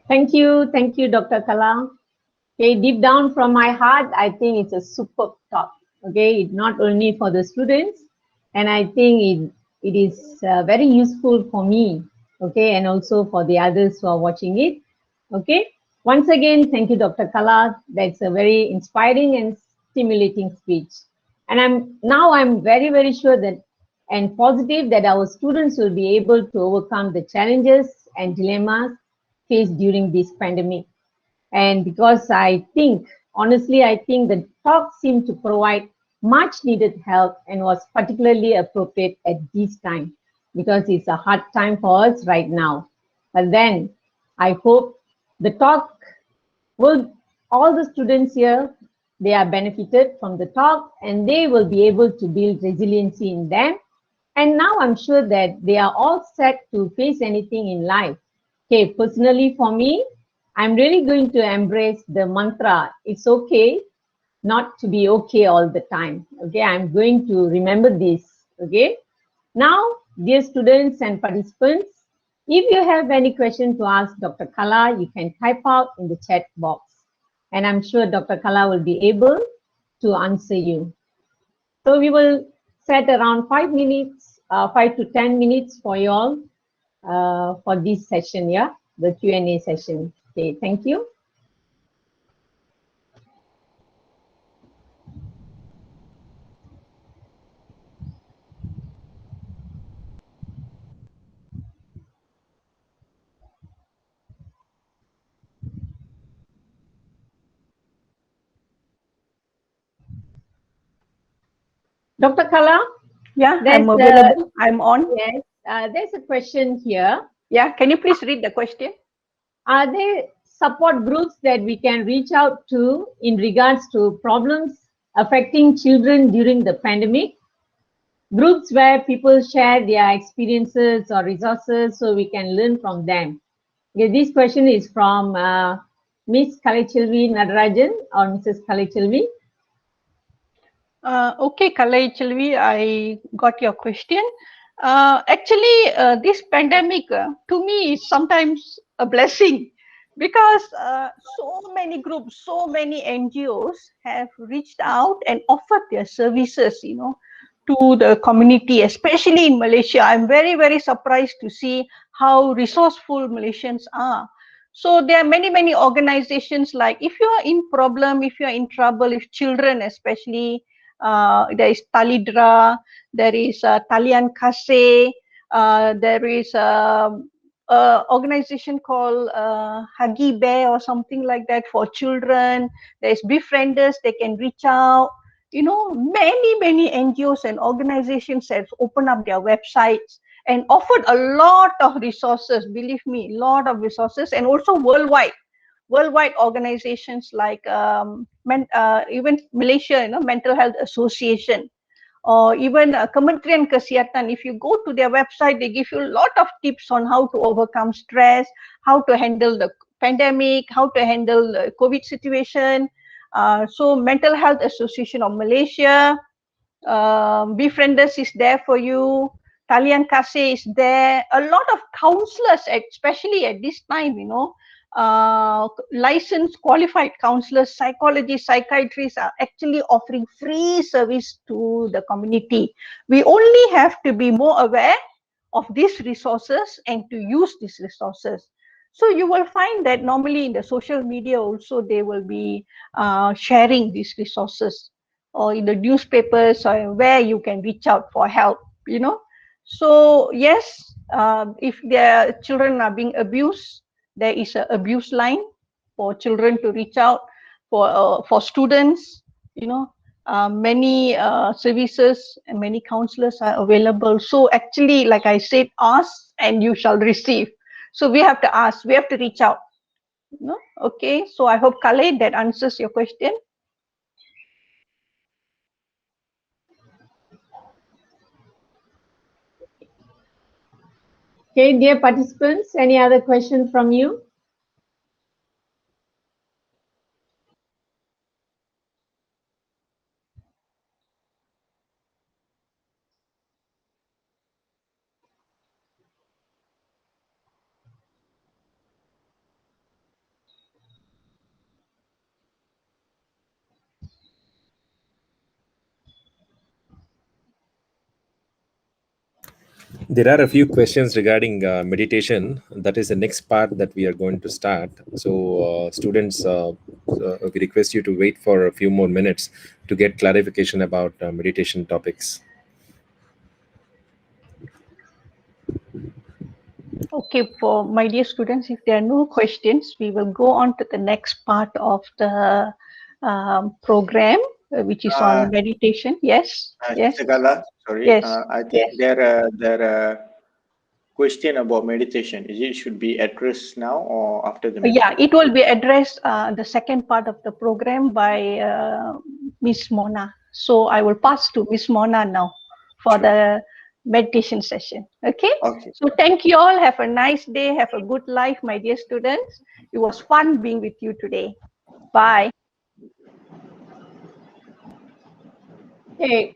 Thank you, Dr. Kala. Okay, deep down from my heart, I think it's a superb talk. Okay, it's not only for the students, and I think it is very useful for me. Okay, and also for the others who are watching it. Okay, once again, thank you, Dr. Kala. That's a very inspiring and stimulating speech. And I'm very, very sure that and positive that our students will be able to overcome the challenges and dilemmas faced during this pandemic. And because honestly, I think the talk seemed to provide much needed help and was particularly appropriate at this time because it's a hard time for us right now. But then I hope the talk all the students here, they are benefited from the talk and they will be able to build resiliency in them. And now I'm sure that they are all set to face anything in life. Okay, personally for me, I'm really going to embrace the mantra, it's okay not to be okay all the time. Okay, I'm going to remember this. Okay, now, dear students and participants, if you have any question to ask Dr. Kala, you can type out in the chat box. And I'm sure Dr. Kala will be able to answer you. So we will set around 5 minutes, 5 to 10 minutes for you all for this session, yeah, the Q&A session. Okay, thank you. Dr. Kala? Yeah, I'm available. I'm on. Yes, there's a question here. Yeah, can you please read the question? Are there support groups that we can reach out to in regards to problems affecting children during the pandemic, groups where people share their experiences or resources so we can learn from them. Okay, this question is from Miss Kalaichilvi Nadarajan or Mrs. Kalaichilvi. Okay, Kalaichilvi, I got your question. Actually, this pandemic to me is sometimes a blessing because so many groups, so many NGOs have reached out and offered their services, to the community, especially in Malaysia. I'm very, very surprised to see how resourceful Malaysians are. So there are many, many organizations like if you are in problem, if you are in trouble, if children especially, there is Talidra, there is Talian Kasih, there is organization called Huggy Bear or something like that for children. There's Befrienders, they can reach out. Many NGOs and organizations have opened up their websites and offered a lot of resources, believe me, a lot of resources, and also worldwide organizations like even Malaysia, Mental Health Association, or even Kementerian Kesihatan. If you go to their website, they give you a lot of tips on how to overcome stress, how to handle the pandemic, how to handle the COVID situation. So Mental Health Association of Malaysia, Befrienders is there for you. Talian Kasih is there. A lot of counselors, especially at this time, licensed qualified counselors, psychologists, psychiatrists are actually offering free service to the community. We only have to be more aware of these resources and to use these resources. So you will find that normally in the social media also they will be sharing these resources, or in the newspapers, or where you can reach out for help, So yes, if their children are being abused, there is an abuse line for children to reach out, for students, many services and many counselors are available. So actually, like I said, ask and you shall receive. So we have to ask, we have to reach out. Okay, so I hope, Khaled, that answers your question. Okay, dear participants, any other question from you? There are a few questions regarding meditation. That is the next part that we are going to start. So students, we request you to wait for a few more minutes to get clarification about meditation topics. Okay, for my dear students, if there are no questions, we will go on to the next part of the program, which is on meditation. Yes. Yes. Segala, sorry. Yes. I think there are question about meditation. Is it should be addressed now or after the meditation? Yeah, it will be addressed the second part of the program by Miss Mona. So I will pass to Miss Mona now for the meditation session. Okay? Okay. So thank you all. Have a nice day. Have a good life, my dear students. It was fun being with you today. Bye. Okay.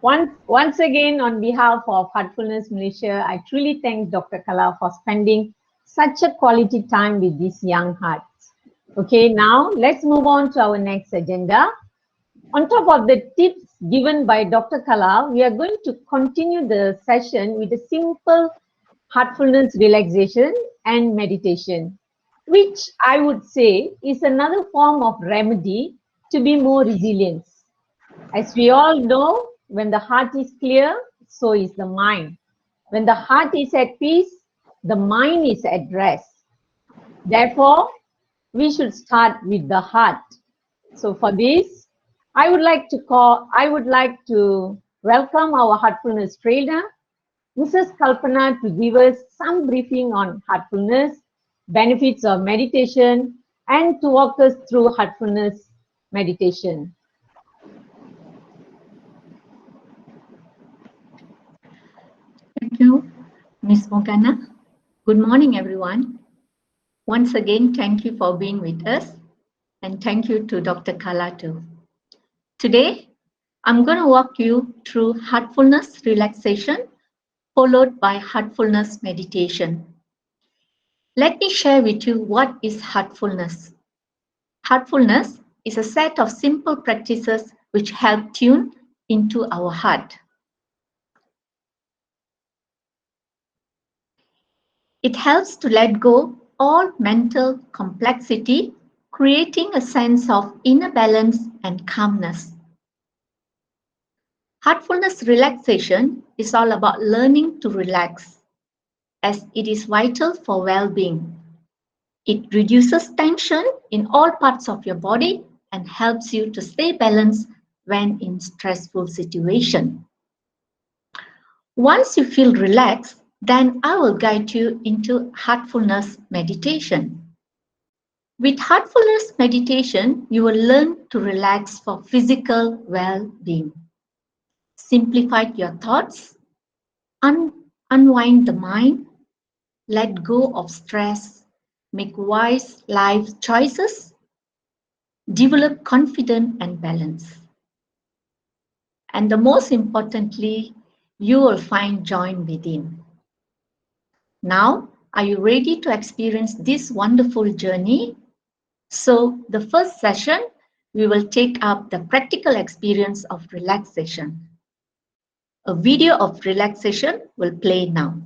Once again, on behalf of Heartfulness Malaysia, I truly thank Dr. Kala for spending such a quality time with these young hearts. Okay, now let's move on to our next agenda. On top of the tips given by Dr. Kala, we are going to continue the session with a simple heartfulness relaxation and meditation, which I would say is another form of remedy to be more resilient. As we all know, when the heart is clear, so is the mind. When the heart is at peace, the mind is at rest. Therefore, we should start with the heart. So for this, I would like to welcome our heartfulness trainer, Mrs. Kalpana, to give us some briefing on heartfulness, benefits of meditation, and to walk us through heartfulness meditation. Thank you, Ms. Morgana. Good morning, everyone. Once again, thank you for being with us, and thank you to Dr. Kala too. Today, I'm going to walk you through heartfulness relaxation, followed by heartfulness meditation. Let me share with you what is heartfulness. Heartfulness is a set of simple practices which help tune into our heart. It helps to let go all mental complexity, creating a sense of inner balance and calmness. Heartfulness relaxation is all about learning to relax, as it is vital for well-being. It reduces tension in all parts of your body and helps you to stay balanced when in stressful situations. Once you feel relaxed, then I will guide you into heartfulness meditation. With heartfulness meditation, you will learn to relax for physical well-being. Simplify your thoughts, unwind the mind, let go of stress, make wise life choices, develop confidence and balance. And the most importantly, you will find joy within. Now, are you ready to experience this wonderful journey? So, the first session, we will take up the practical experience of relaxation. A video of relaxation will play now.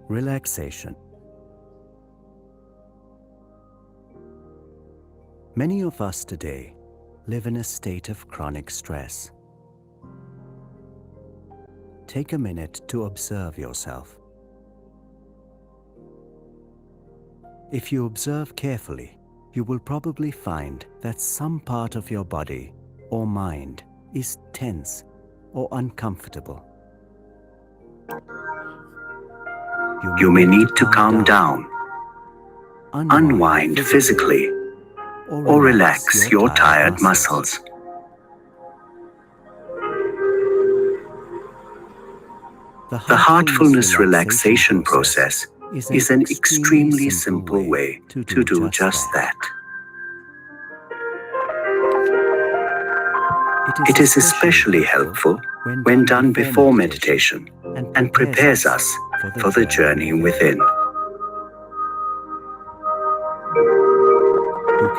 Relaxation. Many of us today live in a state of chronic stress. Take a minute to observe yourself. If you observe carefully, you will probably find that some part of your body or mind is tense or uncomfortable. You may need to calm down, unwind physically, or relax your tired muscles. The heartfulness relaxation process is an extremely simple way to do just that. It is especially helpful when done before meditation and prepares us for the journey within.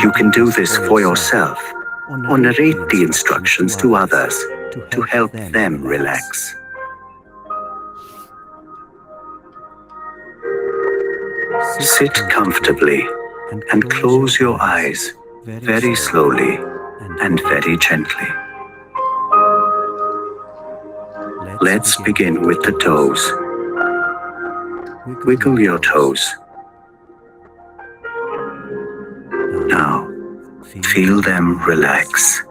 You can do this for yourself or narrate the instructions to others to help them relax. Sit comfortably and close your eyes very slowly and very gently. Let's begin with the toes. Wiggle your toes. Now, feel them relax.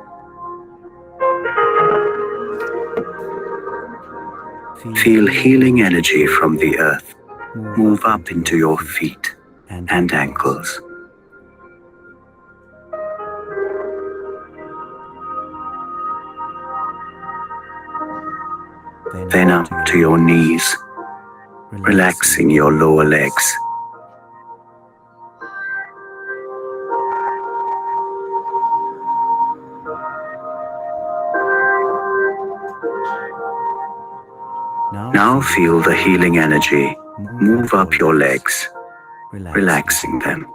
Feel healing energy from the earth move up into your feet and ankles. Then up to your knees, relaxing your lower legs. Now feel the healing energy move up your legs, relaxing them.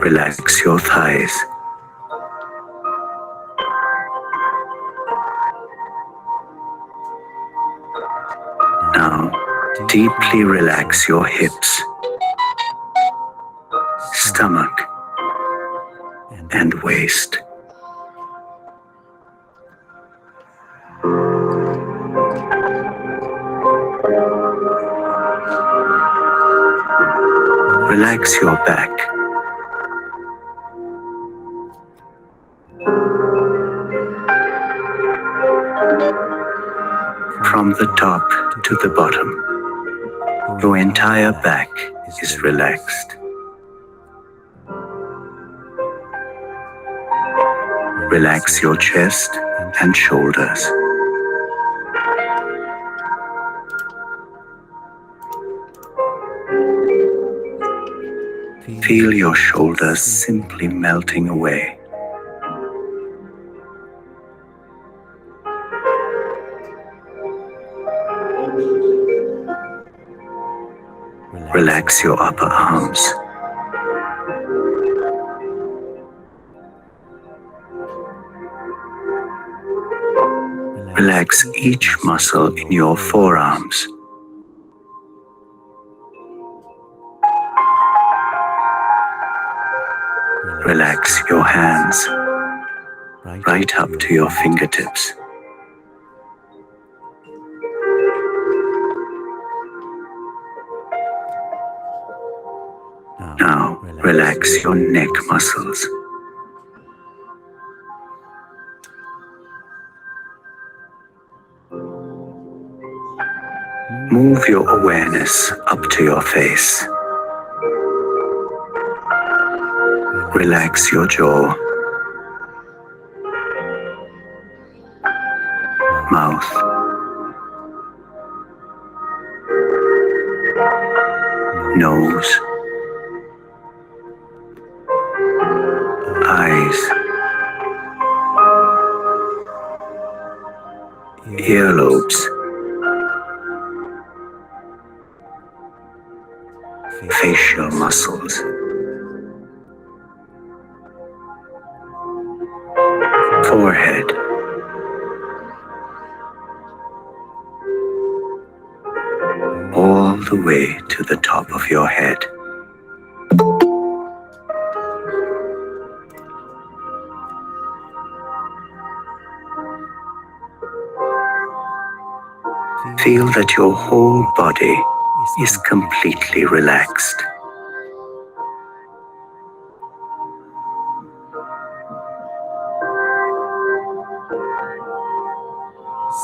Relax your thighs. Now, deeply relax your hips, stomach, and waist. Relax your back. From the top to the bottom, your entire back is relaxed. Relax your chest and shoulders. Feel your shoulders simply melting away. Relax your upper arms. Relax each muscle in your forearms. Relax your hands right up to your fingertips. Now, relax your neck muscles. Move your awareness up to your face. Relax your jaw, mouth, nose, eyes, earlobes, facial muscles, forehead, all the way to the top of your head. Feel that your whole body is completely relaxed.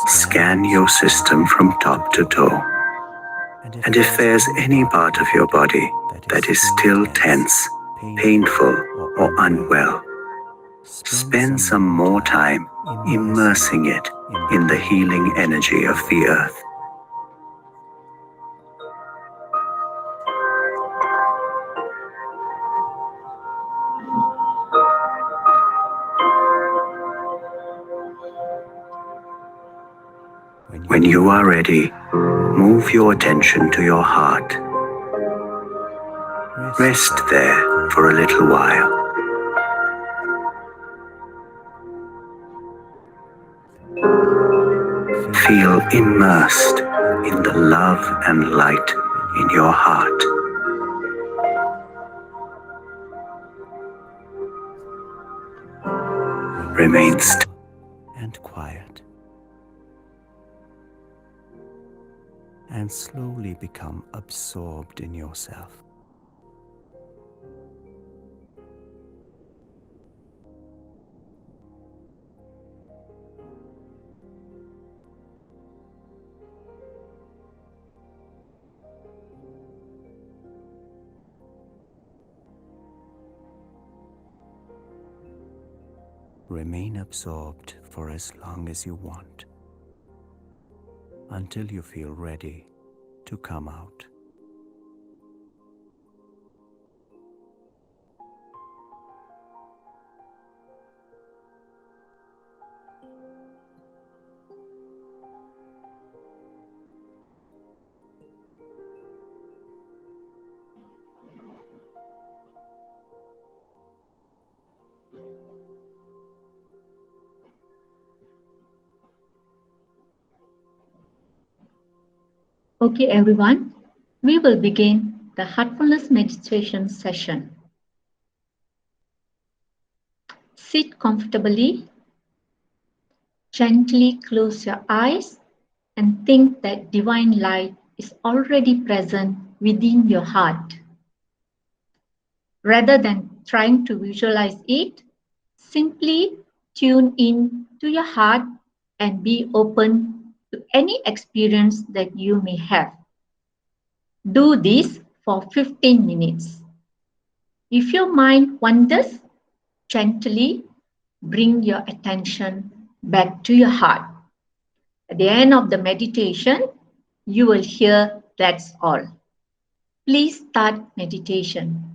Scan your system from top to toe. And if there's any part of your body that is still tense, painful, or unwell, spend some more time immersing it in the healing energy of the earth. When you are ready, move your attention to your heart. Rest there for a little while. Feel immersed in the love and light in your heart. Remain still and quiet, and slowly become absorbed in yourself. Remain absorbed for as long as you want, until you feel ready to come out. Okay, everyone, we will begin the Heartfulness meditation session. Sit comfortably, gently close your eyes, and think that divine light is already present within your heart. Rather than trying to visualize it, simply tune in to your heart and be open to any experience that you may have. Do this for 15 minutes. If your mind wanders, gently bring your attention back to your heart. At the end of the meditation, you will hear that's all. Please start meditation.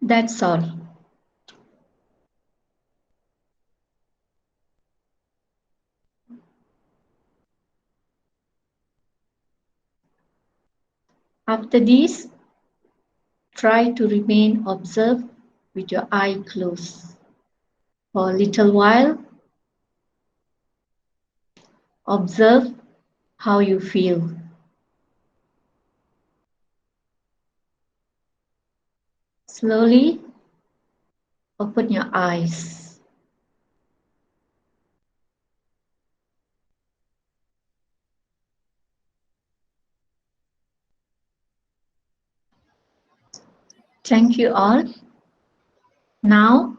That's all. After this, try to remain observed with your eye closed. For a little while, observe how you feel. Slowly open your eyes. Thank you all. Now,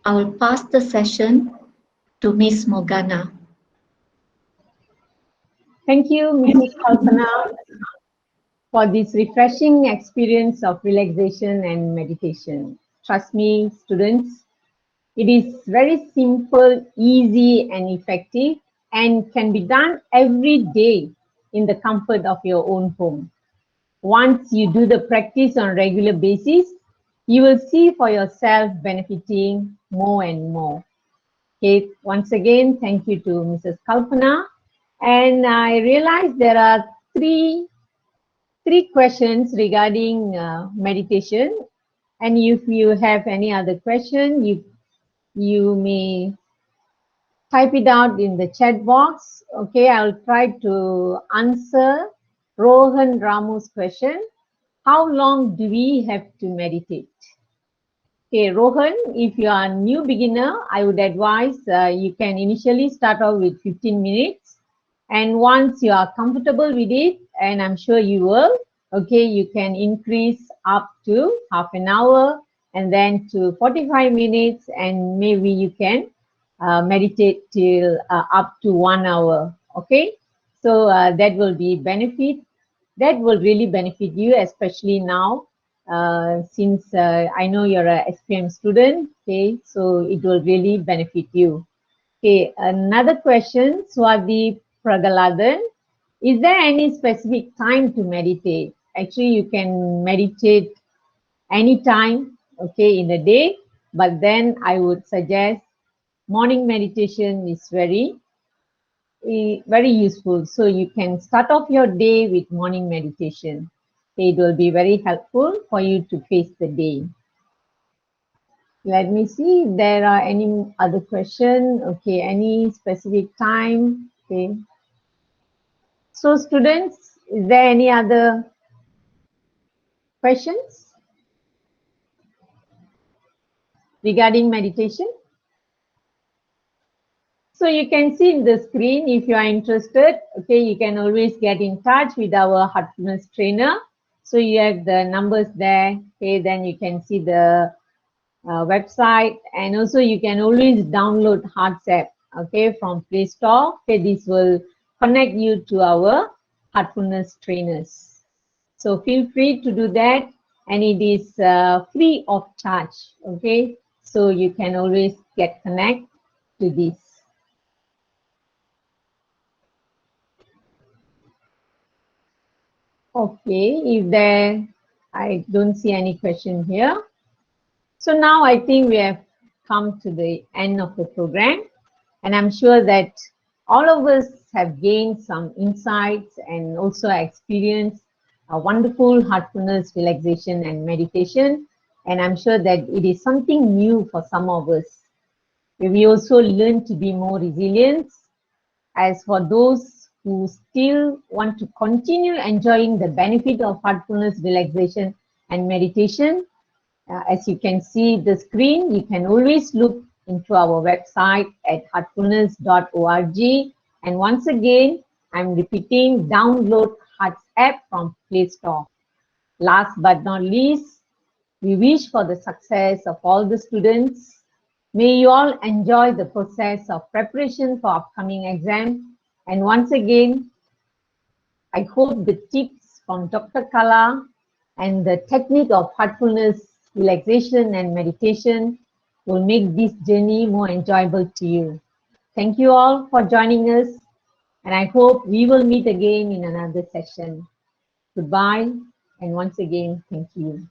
I will pass the session to Miss Morgana. Thank you, Mrs. Kalpana, for this refreshing experience of relaxation and meditation. Trust me, students, it is very simple, easy, and effective, and can be done every day in the comfort of your own home. Once you do the practice on a regular basis, you will see for yourself benefiting more and more. Okay, once again, thank you to Mrs. Kalpana. And I realize there are three questions regarding meditation. And if you have any other question, you may type it out in the chat box. Okay, I'll try to answer Rohan Ramu's question. How long do we have to meditate? Okay, Rohan, if you are a new beginner, I would advise you can initially start off with 15 minutes. And once you are comfortable with it, and I'm sure you will, okay, you can increase up to half an hour and then to 45 minutes, and maybe you can meditate till up to 1 hour, okay? So that will be benefit. That will really benefit you, especially now, since I know you're a SPM student, okay? So it will really benefit you. Okay, another question, Swati Pragaladan. Is there any specific time to meditate? Actually, you can meditate anytime, okay, in the day, but then I would suggest morning meditation is very useful. So you can start off your day with morning meditation. It will be very helpful for you to face the day. Let me see if there are any other question. Okay, any specific time? Okay. So students, is there any other questions regarding meditation? So you can see in the screen, if you are interested, okay, you can always get in touch with our Heartfulness trainer. So you have the numbers there, okay, then you can see the website, and also you can always download Hearts app, okay, from Play Store. Okay, this will connect you to our Heartfulness trainers. So feel free to do that, and it is free of charge, okay? So you can always get connect to this. Okay, I don't see any question here. So now I think we have come to the end of the program, and I'm sure that all of us have gained some insights and also experienced a wonderful heartfulness, relaxation, and meditation. And I'm sure that it is something new for some of us. We also learn to be more resilient. As for those who still want to continue enjoying the benefit of heartfulness, relaxation, and meditation, as you can see the screen, you can always look into our website at heartfulness.org. And once again, I'm repeating, download Hearts app from Play Store. Last but not least, we wish for the success of all the students. May you all enjoy the process of preparation for upcoming exam. And once again, I hope the tips from Dr. Kala and the technique of heartfulness, relaxation, and meditation will make this journey more enjoyable to you. Thank you all for joining us, and I hope we will meet again in another session. Goodbye, and once again, thank you.